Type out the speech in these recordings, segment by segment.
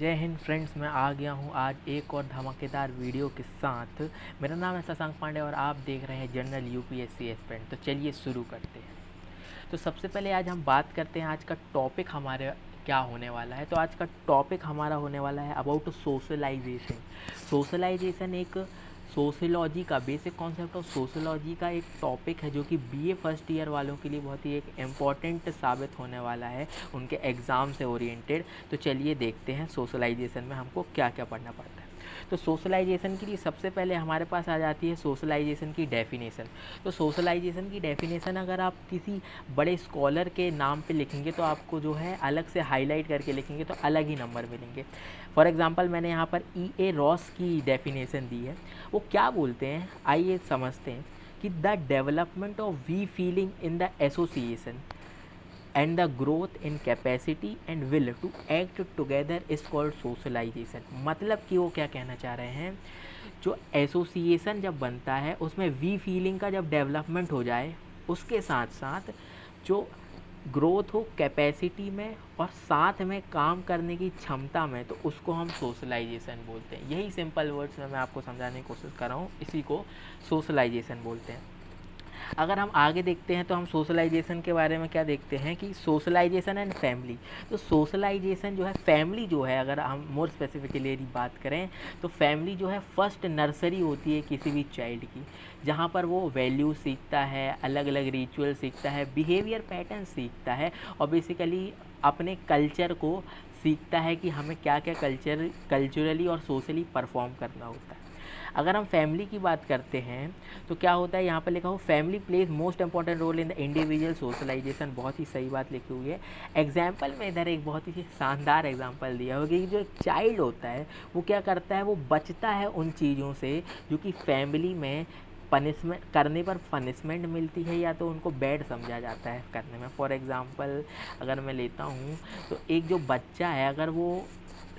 जय हिंद फ्रेंड्स, मैं आ गया हूँ आज एक और धमाकेदार वीडियो के साथ। मेरा नाम है शशांक पांडे और आप देख रहे हैं जनरल यूपीएससी एस्पिरेंट। तो चलिए शुरू करते हैं। तो सबसे पहले आज हम बात करते हैं आज का टॉपिक हमारे क्या होने वाला है। तो आज का टॉपिक हमारा होने वाला है अबाउट सोशलाइजेशन। सोशलाइजेशन एक सोशियोलॉजी का बेसिक कॉन्सेप्ट ऑफ सोशियोलॉजी का एक टॉपिक है जो कि बीए फर्स्ट ईयर वालों के लिए बहुत ही एक इम्पॉर्टेंट साबित होने वाला है उनके एग्ज़ाम से ओरिएंटेड। तो चलिए देखते हैं सोशलाइजेशन में हमको क्या क्या पढ़ना पड़ता है। तो सोशलाइजेशन के लिए सबसे पहले हमारे पास आ जाती है सोशलाइजेशन की डेफिनेशन। तो सोशलाइजेशन की डेफिनेशन अगर आप किसी बड़े स्कॉलर के नाम पे लिखेंगे तो आपको जो है अलग से हाईलाइट करके लिखेंगे तो अलग ही नंबर मिलेंगे। फॉर एग्जांपल मैंने यहाँ पर E.A. रॉस की डेफिनेशन दी है। वो क्या बोलते हैं आइए समझते हैं कि the development of we feeling in the association and the growth in capacity and will to act together is called socialization। मतलब कि वो क्या कहना चाह रहे हैं, जो एसोसिएशन जब बनता है उसमें वी फीलिंग का जब डेवलपमेंट हो जाए, उसके साथ साथ जो ग्रोथ हो कैपेसिटी में और साथ में काम करने की क्षमता में, तो उसको हम सोशलाइजेशन बोलते हैं। यही सिंपल वर्ड्स में मैं आपको समझाने की कोशिश कर रहा हूँ, इसी को सोशलाइजेशन बोलते हैं। अगर हम आगे देखते हैं तो हम सोशलाइजेशन के बारे में क्या देखते हैं कि सोशलाइजेशन एंड फैमिली। तो सोशलाइजेशन जो है, फैमिली जो है, अगर हम मोर स्पेसिफिकली बात करें तो फैमिली जो है फर्स्ट नर्सरी होती है किसी भी चाइल्ड की, जहाँ पर वो वैल्यू सीखता है, अलग अलग रिचुअल सीखता है, बिहेवियर पैटर्न सीखता है और बेसिकली अपने कल्चर को सीखता है कि हमें क्या क्या कल्चरली और सोशली परफॉर्म करना होता है। अगर हम फैमिली की बात करते हैं तो क्या होता है, यहाँ पर लिखा हो family plays most important role in the individual socialization. बहुत ही सही बात लिखी हुई है। एग्जाम्पल में इधर एक बहुत ही शानदार एग्जाम्पल दिया होगा कि जो एक चाइल्ड होता है वो क्या करता है, वो बचता है उन चीज़ों से जो कि फैमिली में पनिशमेंट करने पर पनिशमेंट मिलती है या तो उनको बैड समझा जाता है करने में। फॉर एग्ज़ाम्पल अगर मैं लेता हूँ तो एक जो बच्चा है अगर वो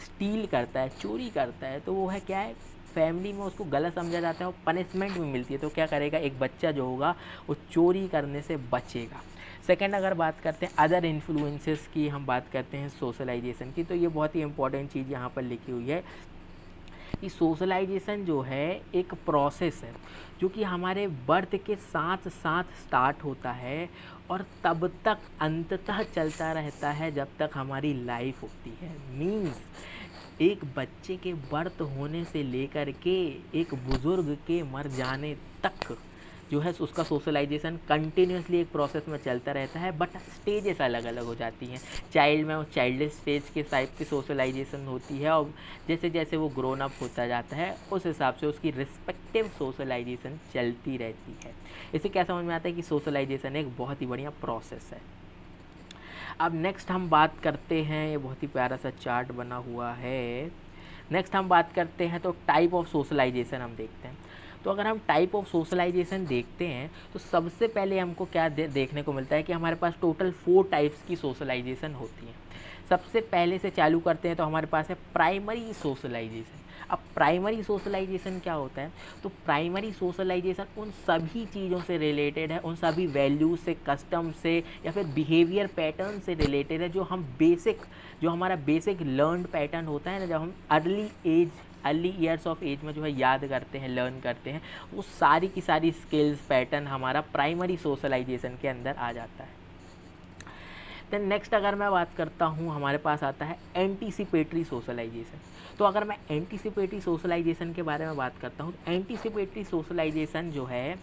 स्टील करता है, चोरी करता है, तो वो है क्या है, फैमिली में उसको गलत समझा जाता है और पनिशमेंट भी मिलती है। तो क्या करेगा, एक बच्चा जो होगा वो चोरी करने से बचेगा। सेकंड अगर बात करते हैं अदर इन्फ्लुएंसेस की, हम बात करते हैं सोशलाइजेशन की, तो ये बहुत ही इंपॉर्टेंट चीज़ यहाँ पर लिखी हुई है कि सोशलाइजेशन जो है एक प्रोसेस है जो कि हमारे बर्थ के साथ साथ स्टार्ट होता है और तब तक अंततः चलता रहता है जब तक हमारी लाइफ होती है। मीन्स एक बच्चे के बर्थ होने से लेकर के एक बुज़ुर्ग के मर जाने तक जो है उसका सोशलाइजेशन कंटिन्यूसली एक प्रोसेस में चलता रहता है, बट स्टेजेस अलग अलग हो जाती हैं। चाइल्ड में वो चाइल्डिश स्टेज के टाइप की सोशलाइजेशन होती है और जैसे जैसे वो ग्रोन अप होता जाता है उस हिसाब से उसकी रिस्पेक्टिव सोशलाइजेशन चलती रहती है। इसे क्या समझ में आता है कि सोशलाइजेशन एक बहुत ही बढ़िया प्रोसेस है। अब नेक्स्ट हम बात करते हैं, ये बहुत ही प्यारा सा चार्ट बना हुआ है। नेक्स्ट हम बात करते हैं तो टाइप ऑफ सोशलाइजेशन हम देखते हैं। तो अगर हम टाइप ऑफ सोशलाइजेशन देखते हैं तो सबसे पहले हमको क्या देखने को मिलता है कि हमारे पास टोटल 4 टाइप्स की सोशलाइजेशन होती है। सबसे पहले से चालू करते हैं तो हमारे पास है प्राइमरी सोशलाइजेशन। अब प्राइमरी सोशलाइजेशन क्या होता है, तो प्राइमरी सोशलाइजेशन उन सभी चीज़ों से रिलेटेड है, उन सभी वैल्यूज से, कस्टम से या फिर बिहेवियर पैटर्न से रिलेटेड है जो हमारा बेसिक लर्नड पैटर्न होता है ना, जब हम अर्ली ईयर्स ऑफ एज में जो है याद करते हैं, लर्न करते हैं, वो सारी की सारी स्किल्स पैटर्न हमारा प्राइमरी सोशलाइजेशन के अंदर आ जाता है। देन नेक्स्ट अगर मैं बात करता हूँ, हमारे पास आता है एंटीसिपेटरी सोशलाइजेशन। तो अगर मैं एंटीसिपेटरी सोशलाइजेशन के बारे में बात करता हूँ, एंटीसिपेटरी सोशलाइजेशन जो है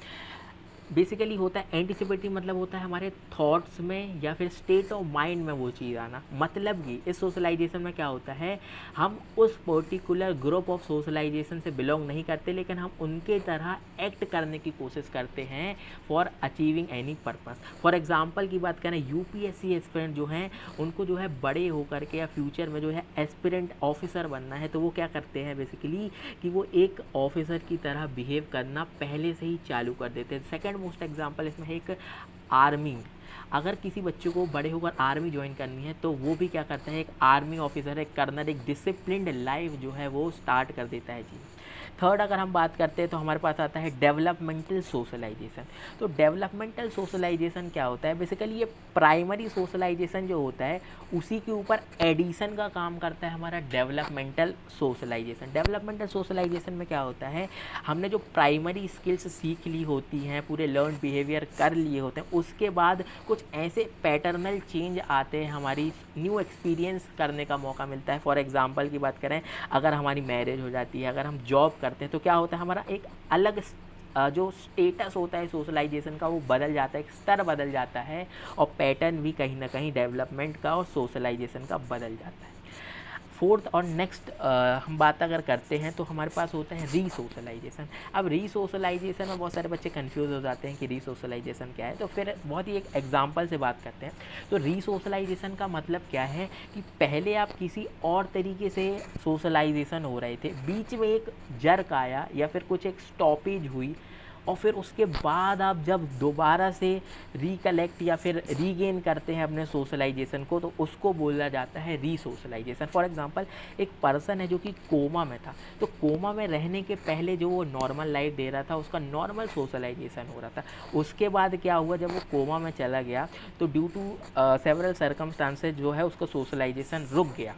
बेसिकली होता है, एंटीसिपेटरी मतलब होता है हमारे थॉट्स में या फिर स्टेट ऑफ माइंड में वो चीज़ आना। मतलब कि इस सोशलाइजेशन में क्या होता है, हम उस पर्टिकुलर ग्रुप ऑफ सोशलाइजेशन से बिलोंग नहीं करते, लेकिन हम उनके तरह एक्ट करने की कोशिश करते हैं for achieving any purpose. For example की बात करें, यूपीएससी एस्पिरेंट जो हैं उनको जो है बड़े होकर के या फ्यूचर में जो है एस्पिरेंट ऑफिसर बनना है, तो वो क्या करते हैं बेसिकली कि वो एक ऑफिसर की तरह बिहेव करना पहले से ही चालू कर देते हैं। सेकंड मोस्ट एग्जांपल इसमें है एक आर्मी। अगर किसी बच्चे को बड़े होकर आर्मी ज्वाइन करनी है तो वो भी क्या करता है, एक आर्मी ऑफिसर, एक कर्नल, एक डिसिप्लिन्ड लाइफ जो है वो स्टार्ट कर देता है जी। थर्ड अगर हम बात करते हैं तो हमारे पास आता है डेवलपमेंटल सोशलाइजेशन। तो डेवलपमेंटल सोशलाइजेशन क्या होता है? बेसिकली ये प्राइमरी सोशलाइजेशन जो होता है उसी के ऊपर एडिशन का काम करता है हमारा डेवलपमेंटल सोशलाइजेशन। डेवलपमेंटल सोशलाइजेशन में क्या होता है, हमने जो प्राइमरी स्किल्स सीख ली होती हैं, पूरे लर्न बिहेवियर कर लिए होते हैं, उसके बाद कुछ ऐसे पैटर्नल चेंज आते हैं, हमारी न्यू एक्सपीरियंस करने का मौका मिलता है। फॉर एग्जांपल की बात करें, अगर हमारी मैरिज हो जाती है, अगर हम जॉब करते हैं, तो क्या होता है, हमारा एक अलग जो स्टेटस होता है सोशलाइजेशन का वो बदल जाता है, एक स्तर बदल जाता है, और पैटर्न भी कहीं ना कहीं डेवलपमेंट का और सोशलाइजेशन का बदल जाता है। फोर्थ और नेक्स्ट हम बात अगर करते हैं तो हमारे पास होता है रीसोशलाइजेशन। अब रीसोशलाइजेशन में बहुत सारे बच्चे कंफ्यूज हो जाते हैं कि रीसोशलाइजेशन क्या है, तो फिर बहुत ही एक एग्जांपल से बात करते हैं। तो रीसोशलाइजेशन का मतलब क्या है कि पहले आप किसी और तरीके से सोशलाइजेशन हो रहे थे, बीच में एक जर्क आया या फिर कुछ एक स्टॉपेज हुई, और फिर उसके बाद आप जब दोबारा से रिकलेक्ट या फिर रीगेन करते हैं अपने सोशलाइजेशन को, तो उसको बोला जाता है रीसोशलाइजेशन। फॉर एग्जांपल, एक पर्सन है जो कि कोमा में था, तो कोमा में रहने के पहले जो वो नॉर्मल लाइफ दे रहा था, उसका नॉर्मल सोशलाइजेशन हो रहा था। उसके बाद क्या हुआ, जब वो कोमा में चला गया तो ड्यू टू सेवरल सर्कमस्टांसेस जो है उसका सोशलाइजेशन रुक गया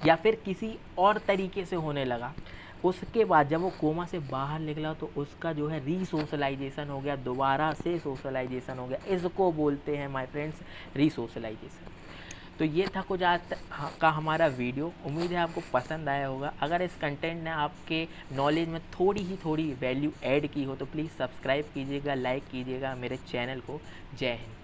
या फिर किसी और तरीके से होने लगा। उसके बाद जब वो कोमा से बाहर निकला तो उसका जो है रीसोशलाइजेशन हो गया, दोबारा से सोशलाइजेशन हो गया। इसको बोलते हैं माय फ्रेंड्स रीसोशलाइजेशन। तो ये था कुछ आज का हमारा वीडियो। उम्मीद है आपको पसंद आया होगा। अगर इस कंटेंट ने आपके नॉलेज में थोड़ी वैल्यू ऐड की हो तो प्लीज़ सब्सक्राइब कीजिएगा, लाइक कीजिएगा मेरे चैनल को। जय हिंद।